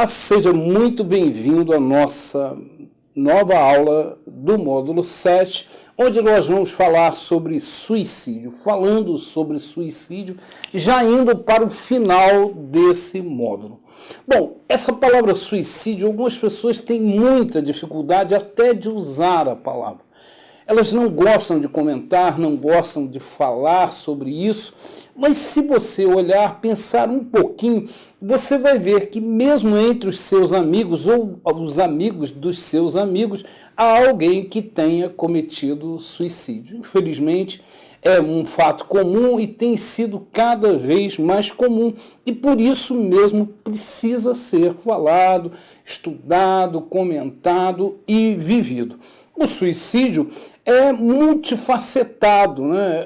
Olá, seja muito bem-vindo à nossa nova aula do módulo 7, onde nós vamos falar sobre suicídio, falando sobre suicídio, já indo para o final desse módulo. Bom, essa palavra suicídio, algumas pessoas têm muita dificuldade até de usar a palavra. Elas não gostam de comentar, não gostam de falar sobre isso, mas se você olhar, pensar um pouquinho, você vai ver que mesmo entre os seus amigos ou os amigos dos seus amigos, há alguém que tenha cometido suicídio. Infelizmente, é um fato comum e tem sido cada vez mais comum e por isso mesmo precisa ser falado, estudado, comentado e vivido. O suicídio é multifacetado, né?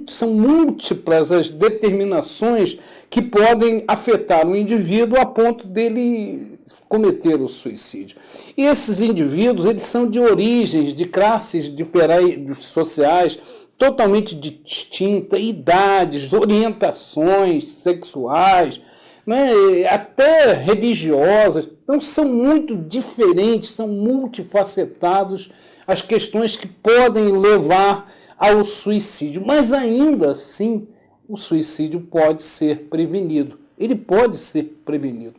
São múltiplas as determinações que podem afetar o indivíduo a ponto dele cometer o suicídio. E esses indivíduos, eles são de origens, de classes diferentes sociais, totalmente distintas, idades, orientações sexuais, né, até religiosas. Então são muito diferentes, são multifacetados as questões que podem levar ao suicídio. Mas ainda assim, o suicídio pode ser prevenido. Ele pode ser prevenido.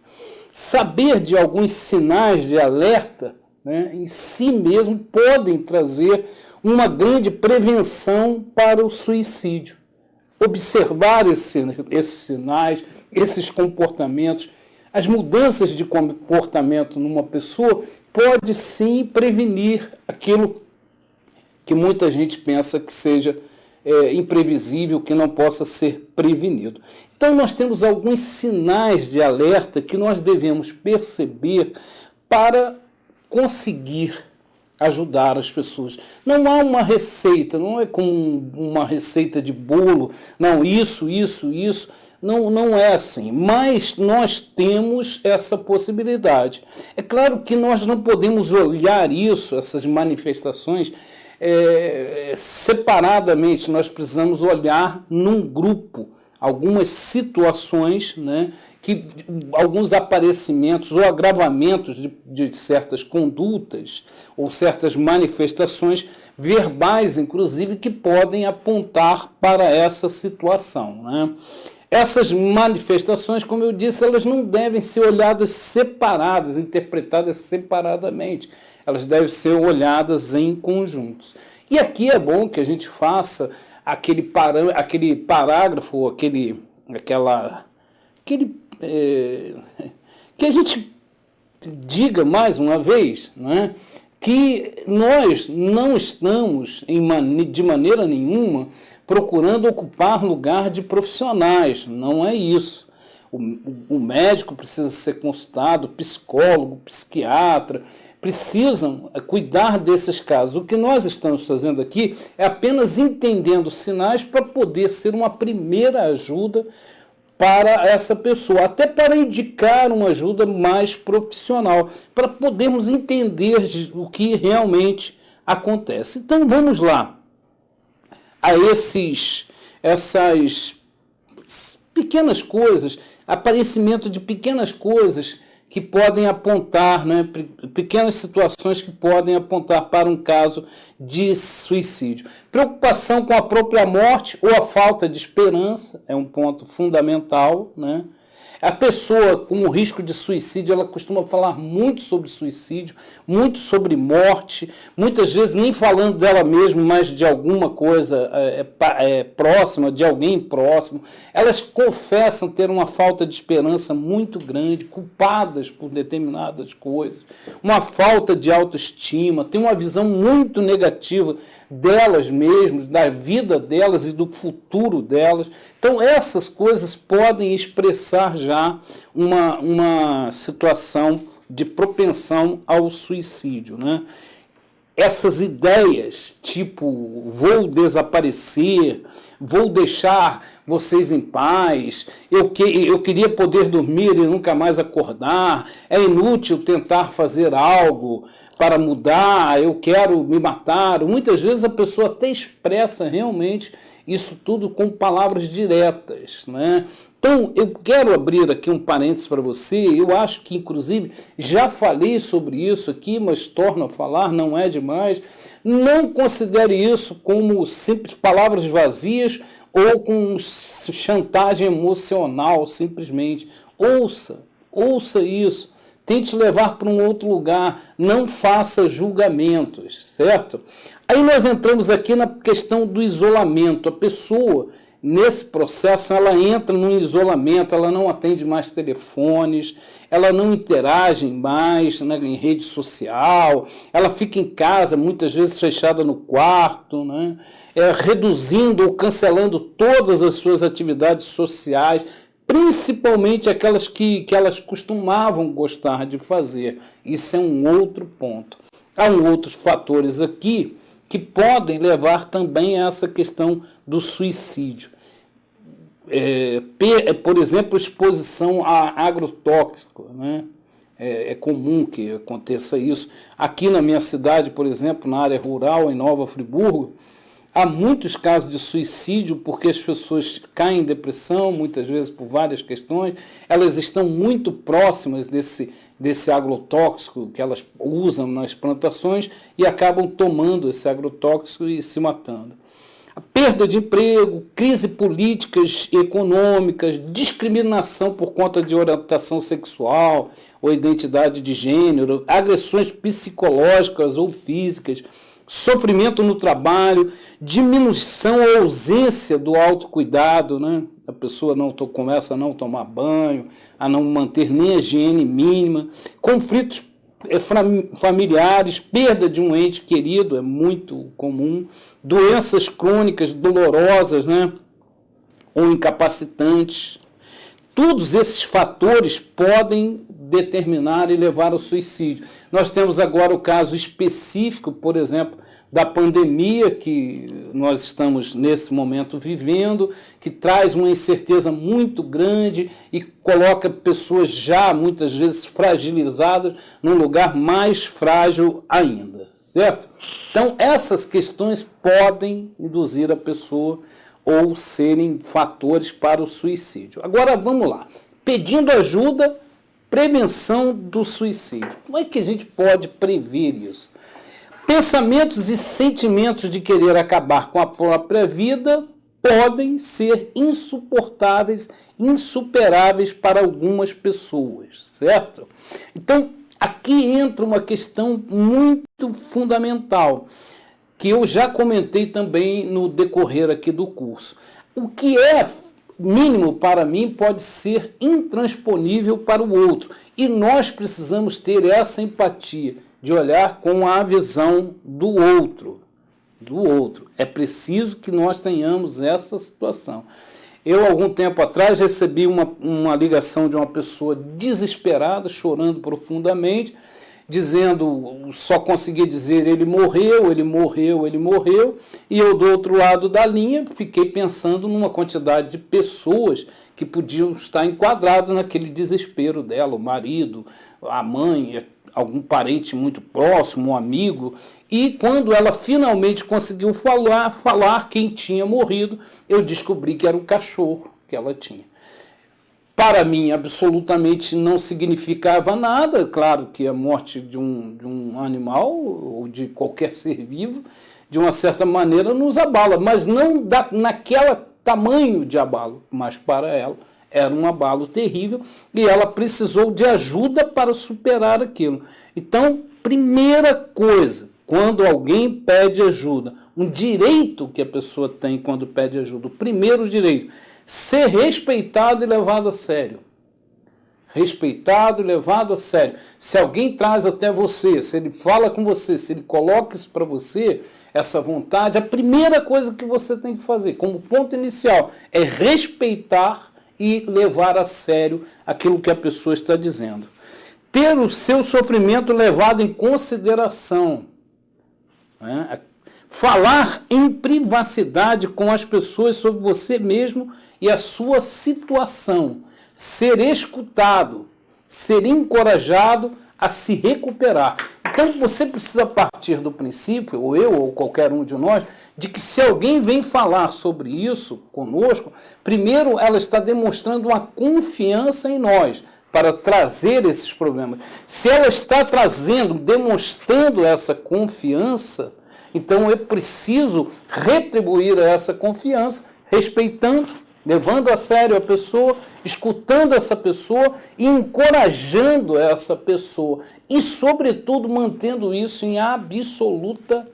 Saber de alguns sinais de alerta, né, em si mesmo podem trazer uma grande prevenção para o suicídio. Observar esses sinais, esses comportamentos, as mudanças de comportamento numa pessoa pode sim prevenir aquilo que muita gente pensa que seja imprevisível, que não possa ser prevenido. Então nós temos alguns sinais de alerta que nós devemos perceber para conseguir ajudar as pessoas. Não há uma receita, não é como uma receita de bolo, não, isso, não é assim, mas nós temos essa possibilidade. É claro que nós não podemos olhar isso, essas manifestações, separadamente, nós precisamos olhar num grupo, algumas situações, né, que alguns aparecimentos ou agravamentos de certas condutas ou certas manifestações verbais, inclusive, que podem apontar para essa situação, né? Essas manifestações, como eu disse, elas não devem ser olhadas separadas, interpretadas separadamente. Elas devem ser olhadas em conjuntos. E aqui é bom que a gente faça aquele parágrafo, que a gente diga mais uma vez, né, que nós não estamos, de maneira nenhuma, procurando ocupar lugar de profissionais. Não é isso. O médico precisa ser consultado, o psicólogo, o psiquiatra, precisam cuidar desses casos. O que nós estamos fazendo aqui é apenas entendendo sinais para poder ser uma primeira ajuda para essa pessoa, até para indicar uma ajuda mais profissional, para podermos entender o que realmente acontece. Então vamos lá a essas pequenas coisas, aparecimento de pequenas coisas que podem apontar, né, pequenas situações que podem apontar para um caso de suicídio. Preocupação com a própria morte ou a falta de esperança é um ponto fundamental, né? A pessoa com o risco de suicídio, ela costuma falar muito sobre suicídio, muito sobre morte, muitas vezes nem falando dela mesma, mas de alguma coisa próxima, de alguém próximo. Elas confessam ter uma falta de esperança muito grande, culpadas por determinadas coisas, uma falta de autoestima, tem uma visão muito negativa delas mesmas, da vida delas e do futuro delas. Então essas coisas podem expressar já uma situação de propensão ao suicídio, né? Essas ideias, tipo, vou desaparecer, vou deixar vocês em paz, eu queria poder dormir e nunca mais acordar, é inútil tentar fazer algo para mudar, eu quero me matar. Muitas vezes a pessoa até expressa realmente isso tudo com palavras diretas, né? Então, eu quero abrir aqui um parênteses para você, eu acho que, inclusive, já falei sobre isso aqui, mas torno a falar, não é demais. Não considere isso como simples palavras vazias ou com chantagem emocional, simplesmente. Ouça isso. Tente levar para um outro lugar, não faça julgamentos, certo? Aí nós entramos aqui na questão do isolamento. A pessoa, nesse processo, ela entra num isolamento, ela não atende mais telefones, ela não interage mais, né, em rede social, ela fica em casa, muitas vezes fechada no quarto, né, reduzindo ou cancelando todas as suas atividades sociais, principalmente aquelas que elas costumavam gostar de fazer. Isso é um outro ponto. Há outros fatores aqui que podem levar também a essa questão do suicídio. Por exemplo, exposição a agrotóxico, né? É comum que aconteça isso. Aqui na minha cidade, por exemplo, na área rural, em Nova Friburgo, há muitos casos de suicídio porque as pessoas caem em depressão, muitas vezes por várias questões, elas estão muito próximas desse agrotóxico que elas usam nas plantações e acabam tomando esse agrotóxico e se matando. A perda de emprego, crise políticas e econômicas, discriminação por conta de orientação sexual ou identidade de gênero, agressões psicológicas ou físicas, sofrimento no trabalho, diminuição ou ausência do autocuidado, né? A pessoa começa a não tomar banho, a não manter nem a higiene mínima, conflitos familiares, perda de um ente querido, é muito comum, doenças crônicas dolorosas, né? Ou incapacitantes. Todos esses fatores podem determinar e levar ao suicídio. Nós temos agora o caso específico, por exemplo, da pandemia que nós estamos nesse momento vivendo, que traz uma incerteza muito grande e coloca pessoas já muitas vezes fragilizadas num lugar mais frágil ainda, certo? Então essas questões podem induzir a pessoa ou serem fatores para o suicídio. Agora vamos lá. Pedindo ajuda, prevenção do suicídio. Como é que a gente pode prever isso? Pensamentos e sentimentos de querer acabar com a própria vida podem ser insuportáveis, insuperáveis para algumas pessoas, certo? Então, aqui entra uma questão muito fundamental, que eu já comentei também no decorrer aqui do curso. O que é mínimo para mim pode ser intransponível para o outro. E nós precisamos ter essa empatia de olhar com a visão do outro. É preciso que nós tenhamos essa situação. Eu, algum tempo atrás, recebi uma ligação de uma pessoa desesperada, chorando profundamente, dizendo, só conseguia dizer ele morreu, e eu do outro lado da linha fiquei pensando numa quantidade de pessoas que podiam estar enquadradas naquele desespero dela, o marido, a mãe, algum parente muito próximo, um amigo, e quando ela finalmente conseguiu falar quem tinha morrido, eu descobri que era o cachorro que ela tinha. Para mim, absolutamente não significava nada. Claro que a morte de um animal ou de qualquer ser vivo, de uma certa maneira, nos abala, mas não naquele tamanho de abalo, mas para ela era um abalo terrível e ela precisou de ajuda para superar aquilo. Então, primeira coisa, quando alguém pede ajuda, um direito que a pessoa tem quando pede ajuda, o primeiro direito, ser respeitado e levado a sério. Respeitado e levado a sério. Se alguém traz até você, se ele fala com você, se ele coloca isso para você, essa vontade, a primeira coisa que você tem que fazer, como ponto inicial, é respeitar e levar a sério aquilo que a pessoa está dizendo. Ter o seu sofrimento levado em consideração, né? Falar em privacidade com as pessoas sobre você mesmo e a sua situação. Ser escutado, ser encorajado a se recuperar. Então você precisa partir do princípio, ou eu, ou qualquer um de nós, de que se alguém vem falar sobre isso conosco, primeiro ela está demonstrando uma confiança em nós para trazer esses problemas. Se ela está trazendo, demonstrando essa confiança, então eu preciso retribuir essa confiança, respeitando, levando a sério a pessoa, escutando essa pessoa e encorajando essa pessoa. E, sobretudo, mantendo isso em absoluta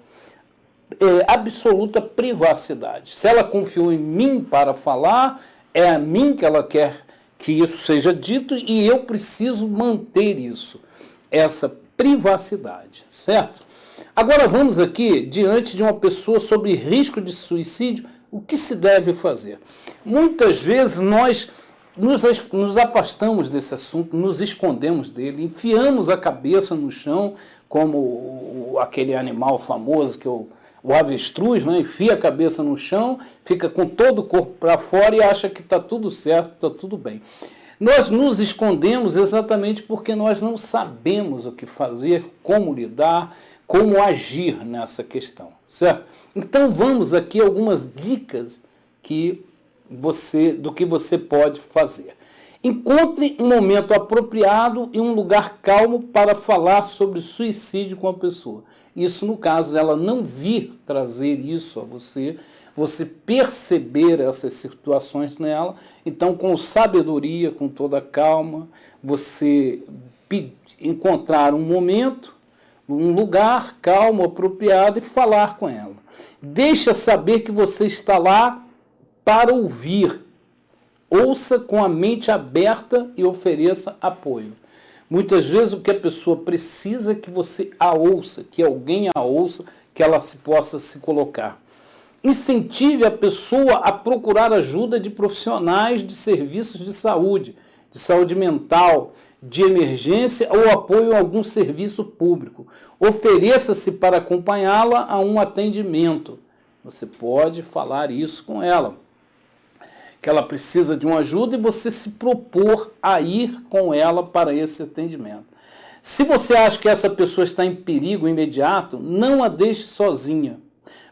privacidade. Se ela confiou em mim para falar, é a mim que ela quer que isso seja dito e eu preciso manter isso, essa privacidade, certo? Agora vamos aqui diante de uma pessoa sobre risco de suicídio, o que se deve fazer? Muitas vezes nós nos afastamos desse assunto, nos escondemos dele, enfiamos a cabeça no chão, como aquele animal famoso que o avestruz, né? Enfia a cabeça no chão, fica com todo o corpo para fora e acha que está tudo certo, está tudo bem. Nós nos escondemos exatamente porque nós não sabemos o que fazer, como lidar, como agir nessa questão, certo? Então vamos aqui algumas dicas do que você pode fazer. Encontre um momento apropriado e um lugar calmo para falar sobre suicídio com a pessoa. Isso no caso ela não vir trazer isso a você, você perceber essas situações nela, então com sabedoria, com toda calma, você encontrar um momento, um lugar calmo, apropriado e falar com ela. Deixa saber que você está lá para ouvir. Ouça com a mente aberta e ofereça apoio. Muitas vezes o que a pessoa precisa é que você a ouça, que alguém a ouça, que ela possa se colocar. Incentive a pessoa a procurar ajuda de profissionais de serviços de saúde mental, de emergência ou apoio a algum serviço público. Ofereça-se para acompanhá-la a um atendimento. Você pode falar isso com ela, que ela precisa de uma ajuda e você se propor a ir com ela para esse atendimento. Se você acha que essa pessoa está em perigo imediato, não a deixe sozinha.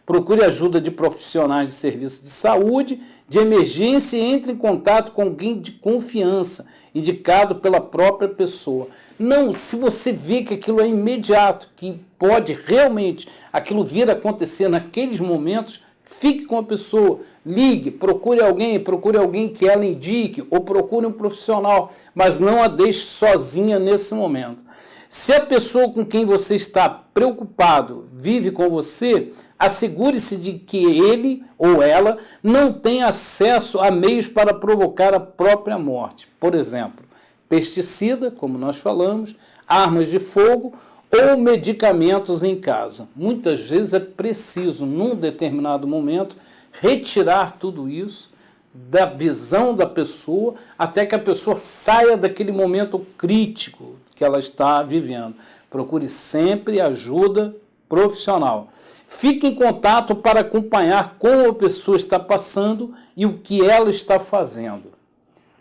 Procure ajuda de profissionais de serviço de saúde, de emergência e entre em contato com alguém de confiança, indicado pela própria pessoa. Não, se você vê que aquilo é imediato, que pode realmente aquilo vir a acontecer naqueles momentos, fique com a pessoa, ligue, procure alguém que ela indique ou procure um profissional, mas não a deixe sozinha nesse momento. Se a pessoa com quem você está preocupado vive com você, assegure-se de que ele ou ela não tem acesso a meios para provocar a própria morte. Por exemplo, pesticida, como nós falamos, armas de fogo ou medicamentos em casa. Muitas vezes é preciso, num determinado momento, retirar tudo isso da visão da pessoa até que a pessoa saia daquele momento crítico que ela está vivendo. Procure sempre ajuda profissional. Fique em contato para acompanhar como a pessoa está passando e o que ela está fazendo.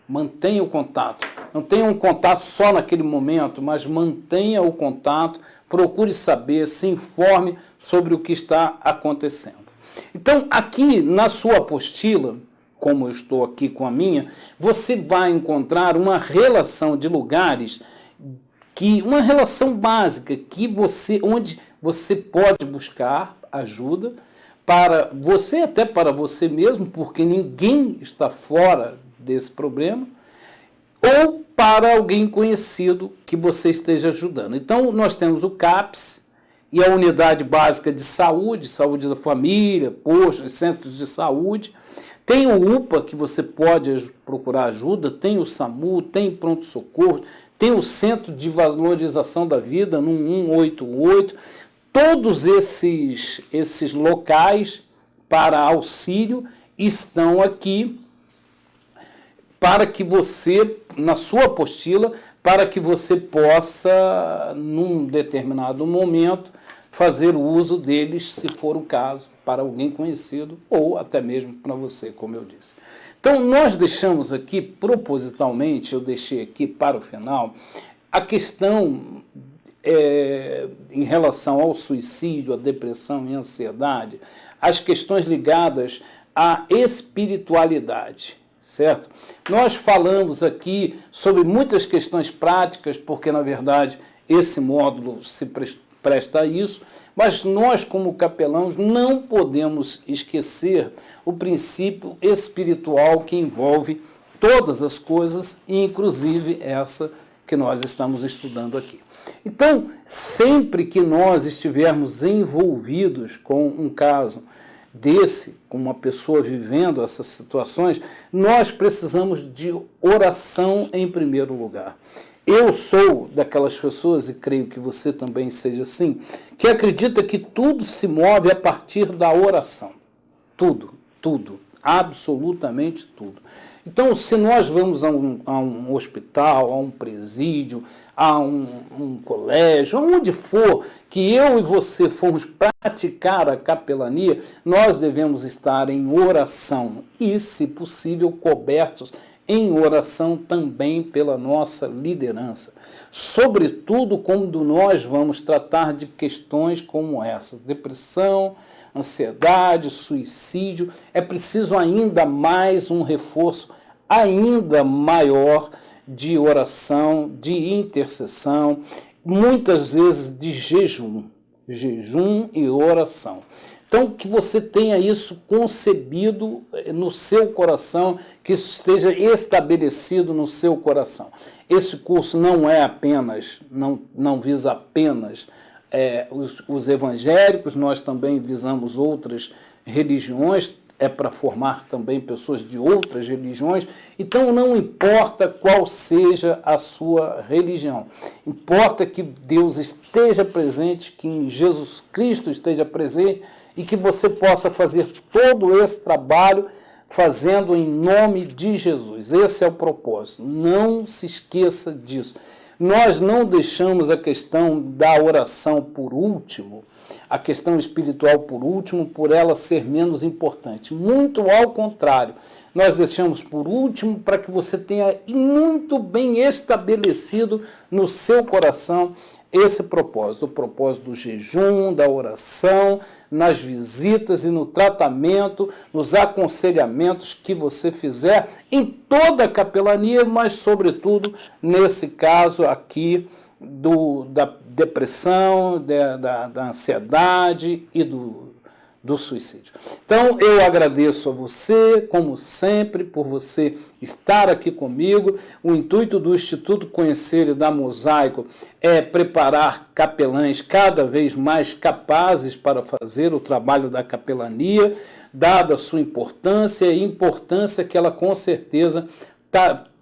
Mantenha o contato. Não tenha um contato só naquele momento, mas mantenha o contato, procure saber, se informe sobre o que está acontecendo. Então, aqui na sua apostila, como eu estou aqui com a minha, você vai encontrar uma relação de lugares, uma relação básica onde você pode buscar ajuda para você, até para você mesmo, porque ninguém está fora desse problema, ou para alguém conhecido que você esteja ajudando. Então, nós temos o CAPS e a Unidade Básica de Saúde, Saúde da Família, postos, centros de saúde. Tem o UPA, que você pode procurar ajuda, tem o SAMU, tem pronto-socorro, tem o Centro de Valorização da Vida, no 188. Todos esses locais para auxílio estão aqui para que você, na sua apostila, para que você possa, num determinado momento, fazer o uso deles, se for o caso, para alguém conhecido ou até mesmo para você, como eu disse. Então, nós deixamos aqui, propositalmente, eu deixei aqui para o final, a questão em relação ao suicídio, à depressão e à ansiedade, as questões ligadas à espiritualidade, certo? Nós falamos aqui sobre muitas questões práticas, porque, na verdade, esse módulo se presta a isso, mas nós, como capelãos, não podemos esquecer o princípio espiritual que envolve todas as coisas, inclusive essa que nós estamos estudando aqui. Então, sempre que nós estivermos envolvidos com um caso desse, com uma pessoa vivendo essas situações, nós precisamos de oração em primeiro lugar. Eu sou daquelas pessoas, e creio que você também seja assim, que acredita que tudo se move a partir da oração. Tudo, tudo, absolutamente tudo. Então, se nós vamos a um hospital, a um presídio, a um colégio, aonde for que eu e você formos praticar a capelania, nós devemos estar em oração e, se possível, cobertos em oração também pela nossa liderança. Sobretudo quando nós vamos tratar de questões como essa, depressão, ansiedade, suicídio, é preciso ainda mais um reforço ainda maior de oração, de intercessão, muitas vezes de jejum e oração. Então, que você tenha isso concebido no seu coração, que isso esteja estabelecido no seu coração. Esse curso não é apenas, não visa apenas os evangélicos, nós também visamos outras religiões, é para formar também pessoas de outras religiões. Então, não importa qual seja a sua religião, importa que Deus esteja presente, que Jesus Cristo esteja presente e que você possa fazer todo esse trabalho fazendo em nome de Jesus. Esse é o propósito. Não se esqueça disso. Nós não deixamos a questão da oração por último, a questão espiritual por último, por ela ser menos importante. Muito ao contrário, nós deixamos por último para que você tenha muito bem estabelecido no seu coração esse propósito, o propósito do jejum, da oração, nas visitas e no tratamento, nos aconselhamentos que você fizer em toda a capelania, mas sobretudo nesse caso aqui da depressão, da ansiedade e do suicídio. Então, eu agradeço a você, como sempre, por você estar aqui comigo. O intuito do Instituto Conhecer e da Mosaico é preparar capelães cada vez mais capazes para fazer o trabalho da capelania, dada a sua importância e a importância que ela com certeza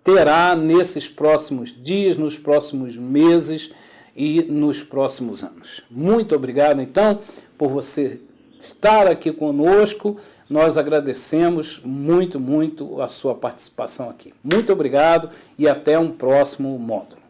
terá nesses próximos dias, nos próximos meses e nos próximos anos. Muito obrigado, então, por você estar aqui conosco. Nós agradecemos muito, muito a sua participação aqui. Muito obrigado e até um próximo módulo.